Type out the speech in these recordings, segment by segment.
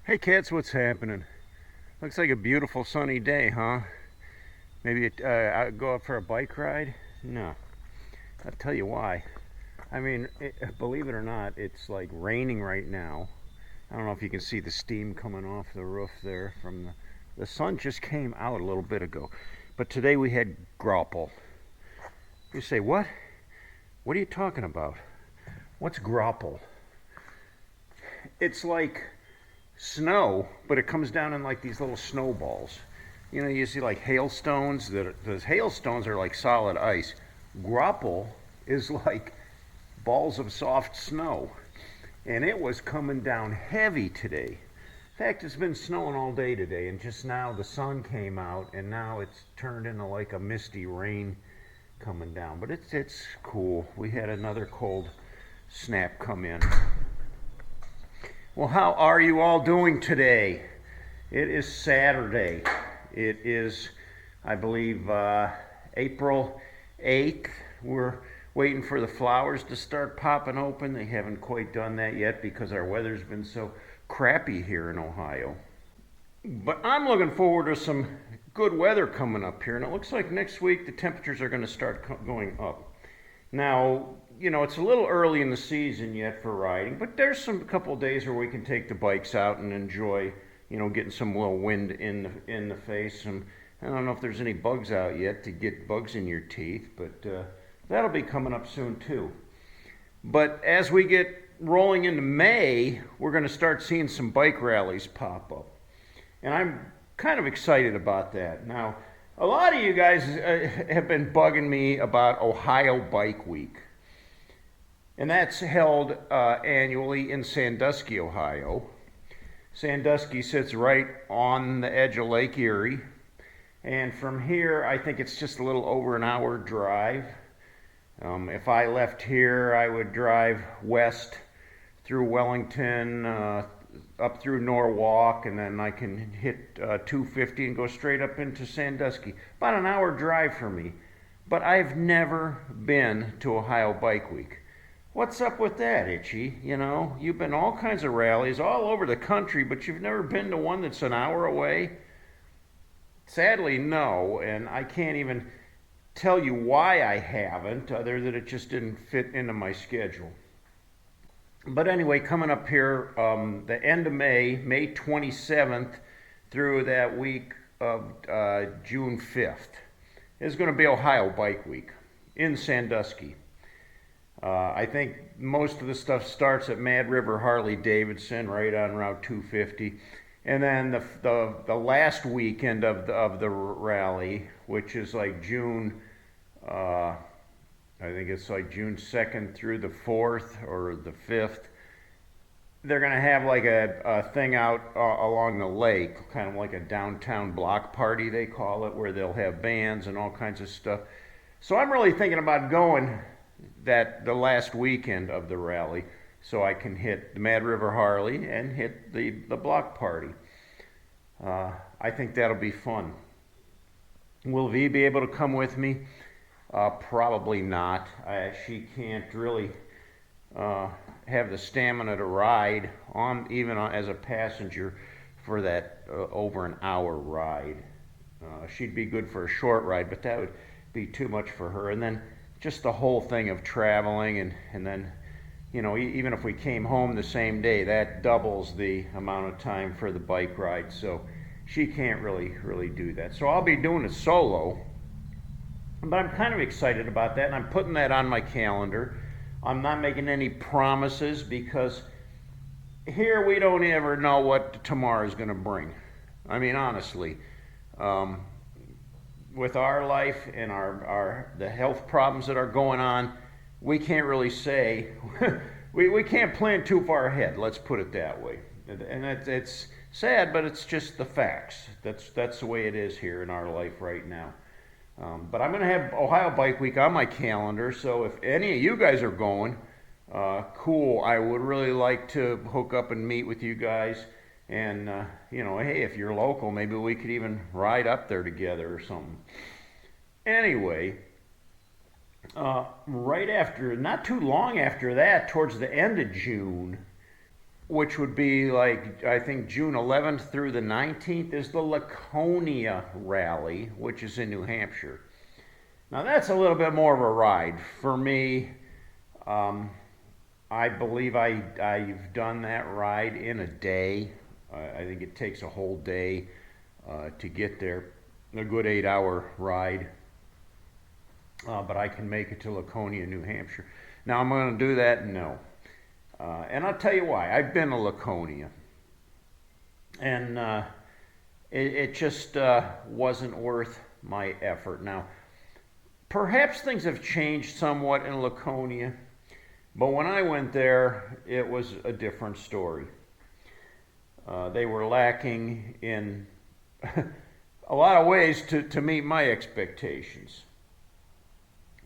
Hey kids, what's happening? Looks like a beautiful sunny day, huh? Maybe go out for a bike ride? No, I'll tell you why. Believe it or not, it's like raining right now. I don't know if you can see the steam coming off the roof there from the sun just came out a little bit ago. But today we had grapple. You say, what? What are you talking about? What's grapple? It's like snow, but it comes down in like these little snowballs. You know, you see like hailstones. Those hailstones are like solid ice. Grapple is like balls of soft snow, and it was coming down heavy today. In fact, it's been snowing all day today, and just now the sun came out, and now it's turned into like a misty rain coming down. But it's cool. We had another cold snap come in. Well, how are you all doing today? It is Saturday. It is, I believe, April 8th. We're waiting for the flowers to start popping open. They haven't quite done that yet because our weather's been so crappy here in Ohio. But I'm looking forward to some good weather coming up here, and it looks like next week the temperatures are going to start going up. Now, you know, it's a little early in the season yet for riding, but there's some couple of days where we can take the bikes out and enjoy, you know, getting some little wind in the face. And I don't know if there's any bugs out yet to get bugs in your teeth, but that'll be coming up soon too. But as we get rolling into May, we're going to start seeing some bike rallies pop up, and I'm kind of excited about that. Now, a lot of you guys have been bugging me about Ohio Bike Week. And that's held annually in Sandusky, Ohio. Sandusky sits right on the edge of Lake Erie. And from here, I think it's just a little over an hour drive. If I left here, I would drive west through Wellington, up through Norwalk, and then I can hit 250 and go straight up into Sandusky. About an hour drive for me. But I've never been to Ohio Bike Week. What's up with that, Itchy? You know, you've been all kinds of rallies all over the country, but you've never been to one that's an hour away? Sadly, no, and I can't even tell you why I haven't, other than it just didn't fit into my schedule. But anyway, coming up here, the end of May, May 27th through that week of June 5th, is going to be Ohio Bike Week in Sandusky. I think most of the stuff starts at Mad River Harley Davidson, right on Route 250. And then the last weekend of the rally, which is like June, I think it's like June 2nd through the 4th or the 5th. They're going to have like a thing out along the lake, kind of like a downtown block party, they call it, where they'll have bands and all kinds of stuff. So I'm really thinking about going the last weekend of the rally so I can hit the Mad River Harley and hit the block party. I think that'll be fun. Will V be able to come with me? Probably not. She can't really have the stamina to ride on even as a passenger for that over an hour ride. She'd be good for a short ride, but that would be too much for her. And then just the whole thing of traveling and then, you know, even if we came home the same day, that doubles the amount of time for the bike ride. So she can't really do that. So I'll be doing it solo. But I'm kind of excited about that, and I'm putting that on my calendar. I'm not making any promises because here we don't ever know what tomorrow is going to bring. I mean, honestly, with our life and the health problems that are going on, we can't really say, we can't plan too far ahead, let's put it that way. And it's sad, but it's just the facts. That's the way it is here in our life right now. But I'm going to have Ohio Bike Week on my calendar, so if any of you guys are going, cool. I would really like to hook up and meet with you guys. And, you know, hey, if you're local, maybe we could even ride up there together or something. Anyway, right after, not too long after that, towards the end of June, which would be like, I think, June 11th through the 19th, is the Laconia Rally, which is in New Hampshire. Now, that's a little bit more of a ride. For me, I believe I've done that ride in a day. I think it takes a whole day to get there, a good 8-hour ride. But I can make it to Laconia, New Hampshire. Now, I'm going to do that? No. And I'll tell you why. I've been to Laconia. And it just wasn't worth my effort. Now, perhaps things have changed somewhat in Laconia, but when I went there, it was a different story. They were lacking in a lot of ways to meet my expectations.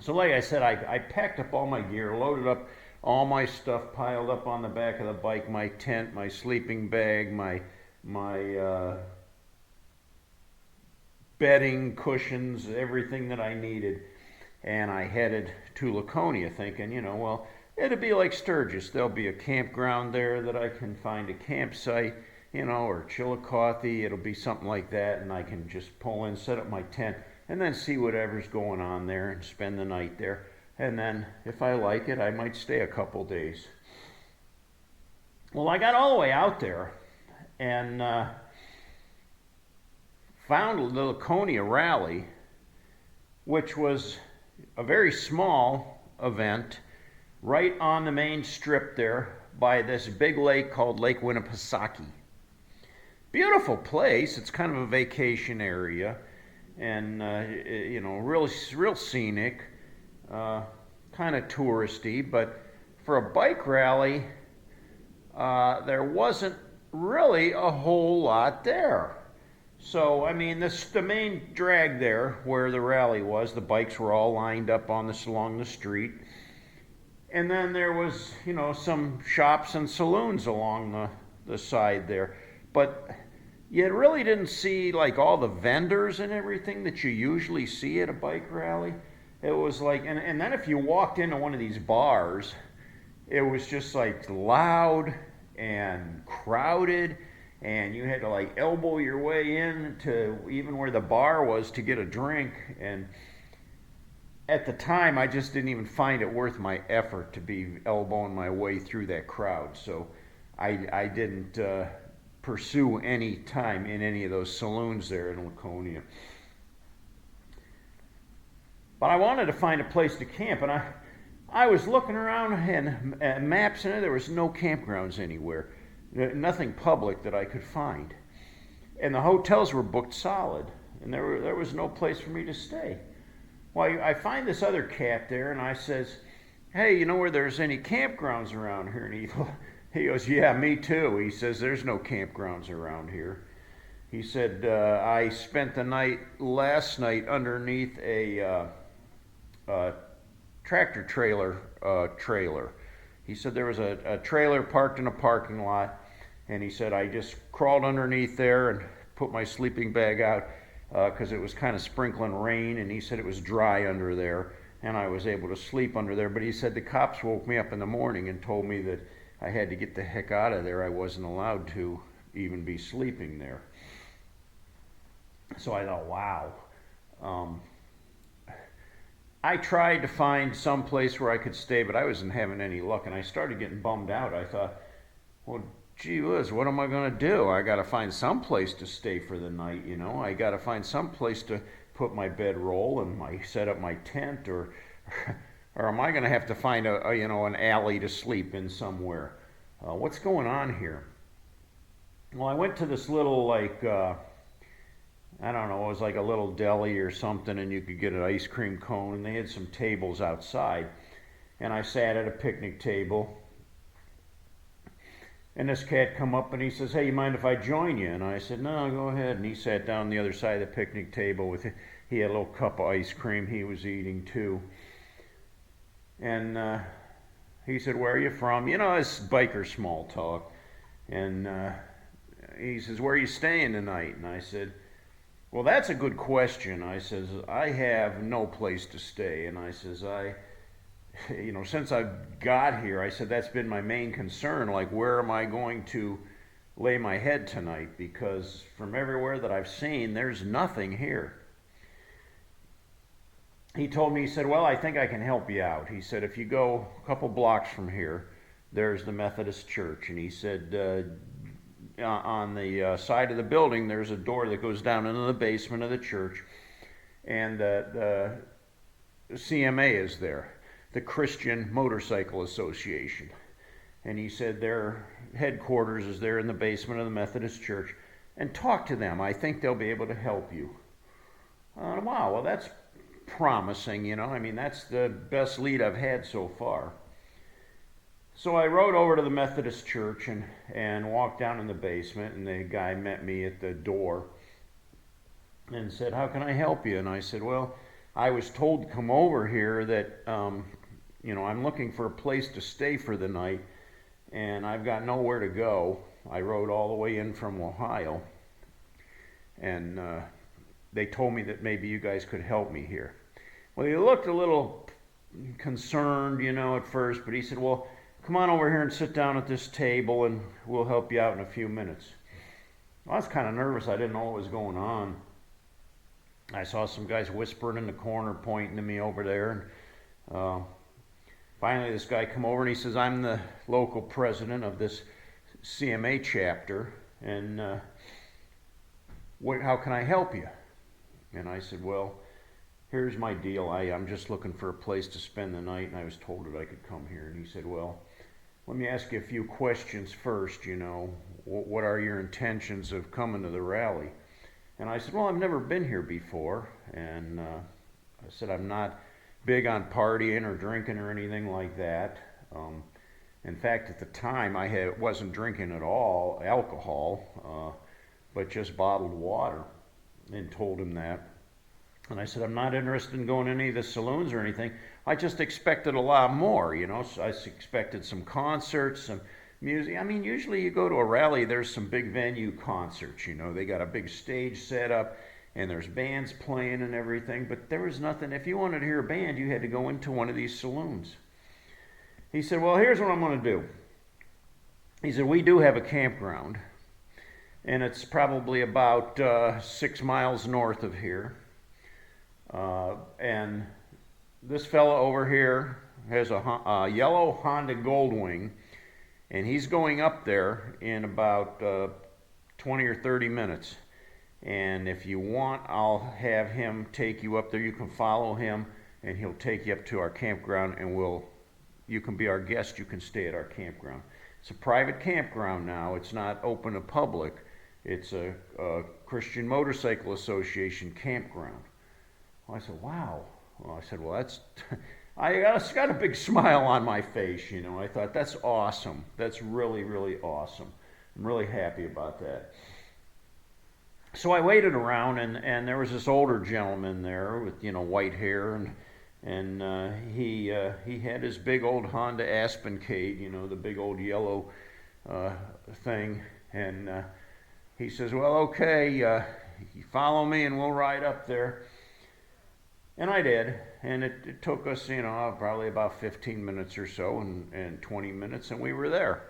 So like I said, I packed up all my gear, loaded up all my stuff, piled up on the back of the bike, my tent, my sleeping bag, my bedding, cushions, everything that I needed. And I headed to Laconia thinking, well, it'll be like Sturgis. There'll be a campground there that I can find a campsite, or Chillicothe. It'll be something like that, and I can just pull in, set up my tent, and then see whatever's going on there and spend the night there. And then, if I like it, I might stay a couple days. Well, I got all the way out there and found the Laconia Rally, which was a very small event right on the main strip there by this big lake called Lake Winnipesaukee. Beautiful place. It's kind of a vacation area, and real scenic, kind of touristy. But for a bike rally, there wasn't really a whole lot there. So, the main drag there where the rally was, the bikes were all lined up along the street. And then there was, some shops and saloons along the side there. But you really didn't see like all the vendors and everything that you usually see at a bike rally. It was like, and then if you walked into one of these bars, it was just like loud and crowded, and you had to like elbow your way in to even where the bar was to get a drink. And at the time, I just didn't even find it worth my effort to be elbowing my way through that crowd. So I didn't pursue any time in any of those saloons there in Laconia. But I wanted to find a place to camp, and I was looking around and maps, and there was no campgrounds anywhere. Nothing public that I could find. And the hotels were booked solid, and there was no place for me to stay. Well, I find this other cat there, and I says, "Hey, you know where there's any campgrounds around here?" And he goes, "Yeah, me too." He says, "There's no campgrounds around here." He said, "I spent the night last night underneath a tractor trailer. He said there was a trailer parked in a parking lot, and he said I just crawled underneath there and put my sleeping bag out because it was kind of sprinkling rain, and he said it was dry under there, and I was able to sleep under there. But he said the cops woke me up in the morning and told me that I had to get the heck out of there. I wasn't allowed to even be sleeping there." So I thought, wow. I tried to find some place where I could stay, but I wasn't having any luck, and I started getting bummed out. I thought, well, gee whiz, what am I going to do? I got to find some place to stay for the night, I got to find some place to put my bedroll and set up my tent, or am I going to have to find an alley to sleep in somewhere? What's going on here? Well, I went to this little I don't know, it was like a little deli or something, and you could get an ice cream cone, and they had some tables outside. And I sat at a picnic table, and this cat come up and he says, "Hey, you mind if I join you?" And I said, "No, go ahead." And he sat down on the other side of the picnic table he had a little cup of ice cream he was eating too. And he said, "Where are you from?" It's biker small talk. And he says, "Where are you staying tonight?" And I said, "Well, that's a good question." I says, "I have no place to stay." And I says, since I've got here, I said that's been my main concern. Like, where am I going to lay my head tonight? Because from everywhere that I've seen, there's nothing here. He told me, he said, well, I think I can help you out. He said, if you go a couple blocks from here, there's the Methodist church. And he said, on the side of the building, there's a door that goes down into the basement of the church. And the CMA is there, the Christian Motorcycle Association. And he said their headquarters is there in the basement of the Methodist church. And talk to them. I think they'll be able to help you. Wow, well, that's promising, I mean, that's the best lead I've had so far. So I rode over to the Methodist church and walked down in the basement, and the guy met me at the door and said, how can I help you? And I said, well, I was told to come over here that, I'm looking for a place to stay for the night, and I've got nowhere to go. I rode all the way in from Ohio, and they told me that maybe you guys could help me here. Well, he looked a little concerned, at first, but he said, well, come on over here and sit down at this table, and we'll help you out in a few minutes. Well, I was kind of nervous. I didn't know what was going on. I saw some guys whispering in the corner, pointing to me over there. And finally, this guy come over, and he says, I'm the local president of this CMA chapter, and how can I help you? And I said, well, here's my deal. I'm just looking for a place to spend the night, and I was told that I could come here. And he said, well, let me ask you a few questions first, what are your intentions of coming to the rally? And I said, well, I've never been here before, and I said, I'm not big on partying or drinking or anything like that. In fact, at the time, I wasn't drinking at all alcohol, but just bottled water, and told him that. And I said, I'm not interested in going to any of the saloons or anything. I just expected a lot more, So I expected some concerts, some music. I mean, usually you go to a rally, there's some big venue concerts, They got a big stage set up, and there's bands playing and everything. But there was nothing. If you wanted to hear a band, you had to go into one of these saloons. He said, well, here's what I'm going to do. He said, we do have a campground, and it's probably about 6 miles north of here. And this fella over here has a yellow Honda Goldwing, and he's going up there in about 20 or 30 minutes. And if you want, I'll have him take you up there. You can follow him, and he'll take you up to our campground, and you can be our guest. You can stay at our campground. It's a private campground now. It's not open to public. It's a Christian Motorcycle Association campground. Well, I said, wow. Well, I said, well, that's... I got a big smile on my face, I thought, that's awesome. That's really, really awesome. I'm really happy about that. So I waited around, and there was this older gentleman there with, white hair, and he had his big old Honda Aspencade, the big old yellow thing, and he says, well, okay, you follow me and we'll ride up there. And I did, and it took us, probably about 15 minutes or so, and 20 minutes, and we were there.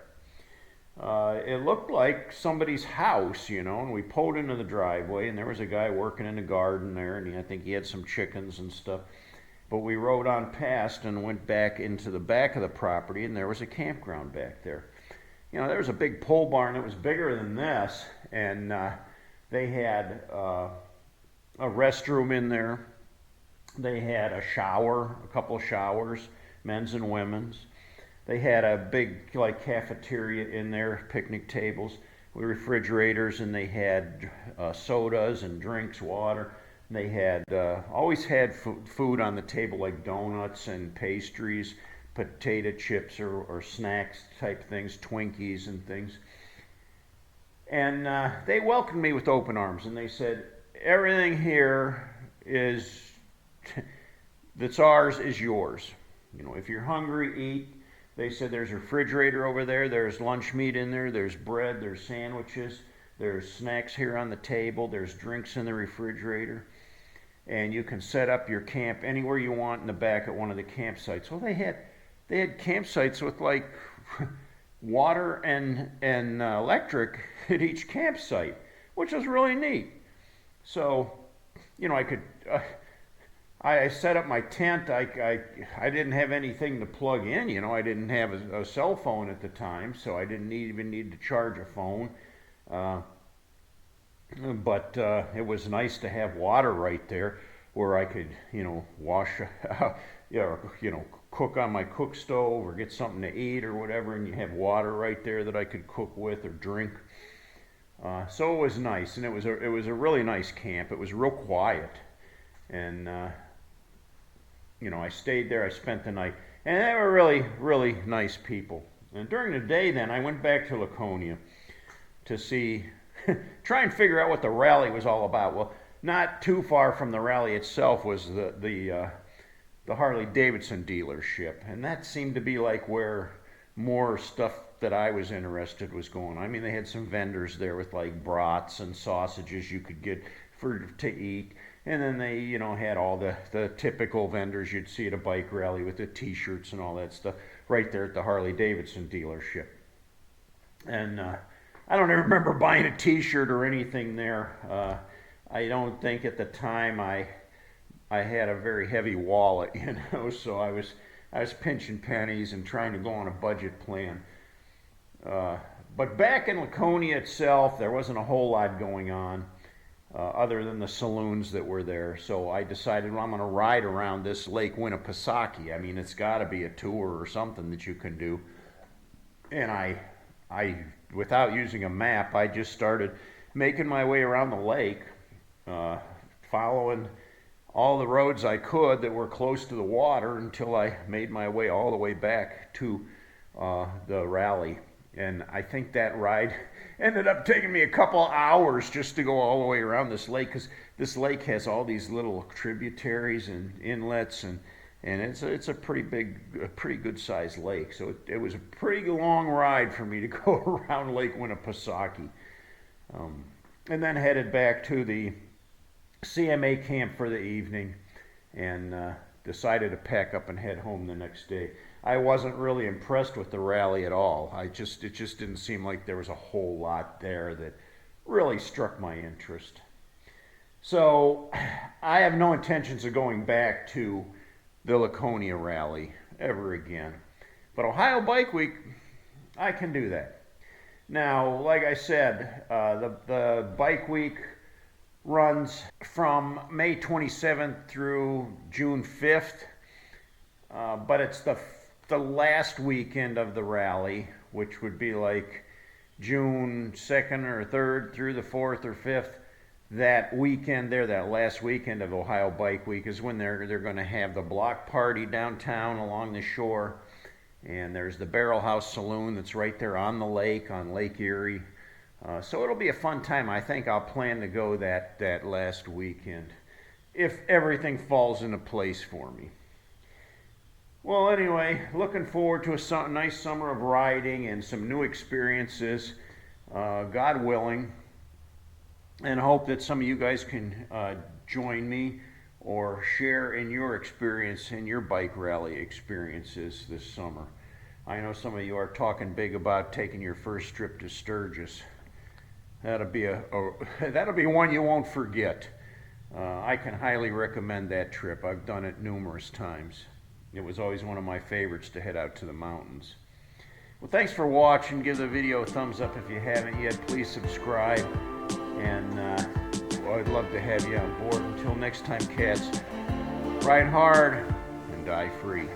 It looked like somebody's house, and we pulled into the driveway, and there was a guy working in the garden there, and I think he had some chickens and stuff. But we rode on past and went back into the back of the property, and there was a campground back there. There was a big pole barn that was bigger than this, and they had a restroom in there. They had a shower, a couple of showers, men's and women's. They had a big cafeteria in there, picnic tables with refrigerators, and they had sodas and drinks, water. They had always had food on the table, like donuts and pastries, potato chips or snacks type things, Twinkies and things. And they welcomed me with open arms, and they said, everything here that's ours is yours. If you're hungry, eat. They said there's a refrigerator over there, there's lunch meat in there, there's bread, there's sandwiches, there's snacks here on the table, there's drinks in the refrigerator. and you can set up your camp anywhere you want in the back at one of the campsites. Well, they had campsites with like water and electric at each campsite, which was really neat. So, you know, I set up my tent. I didn't have anything to plug in. You know, I didn't have a cell phone at the time, so I didn't even need to charge a phone. But it was nice to have water right there where I could, you know, wash, you know, cook on my cook stove or get something to eat or whatever, and you have water right there that I could cook with or drink. So it was nice, and it was a really nice camp. It was real quiet, and you know, I stayed there. I spent the night, and they were really nice people. And during the day, then I went back to Laconia to see. Try and figure out what the rally was all about. Well, not too far from the rally itself was the Harley Davidson dealership, and that seemed to be like where more stuff that I was interested was going on. I mean, they had some vendors there with like brats and sausages you could get to eat, and then they, you know, had all the typical vendors you'd see at a bike rally with the T-shirts and all that stuff right there at the Harley Davidson dealership. And I don't even remember buying a T-shirt or anything there. I don't think at the time I had a very heavy wallet, you know, so I was pinching pennies and trying to go on a budget plan. But back in Laconia itself, there wasn't a whole lot going on other than the saloons that were there. So I decided, well, I'm going to ride around this Lake Winnipesaukee. I mean, it's got to be a tour or something that you can do. And I without using a map, I just started making my way around the lake, following all the roads I could that were close to the water until I made my way all the way back to the rally. And I think that ride ended up taking me a couple hours just to go all the way around this lake, because this lake has all these little tributaries and inlets, and it's a pretty good sized lake. So it was a pretty long ride for me to go around Lake Winnipesaukee, and then headed back to the CMA camp for the evening, and decided to pack up and head home the next day. I wasn't really impressed with the rally at all. It just didn't seem like there was a whole lot there that really struck my interest. So I have no intentions of going back to the Laconia rally ever again. But Ohio Bike Week, I can do that. Now, like I said, the Bike Week runs from May 27th through June 5th, but it's the last weekend of the rally, which would be like June 2nd or 3rd through the 4th or 5th. That weekend there, that last weekend of Ohio Bike Week, is when they're going to have the block party downtown along the shore, and there's the Barrel House Saloon that's right there on the lake, on Lake Erie. So it'll be a fun time. I think I'll plan to go that last weekend, if everything falls into place for me. Well, anyway, looking forward to a nice summer of riding and some new experiences, God willing, and hope that some of you guys can join me or share in your experience, in your bike rally experiences this summer. I know some of you are talking big about taking your first trip to Sturgis. That'll be one you won't forget. I can highly recommend that trip. I've done it numerous times. It was always one of my favorites to head out to the mountains. Well, thanks for watching. Give the video a thumbs up if you haven't yet. Please subscribe, and I'd love to have you on board. Until next time, cats, ride hard and die free.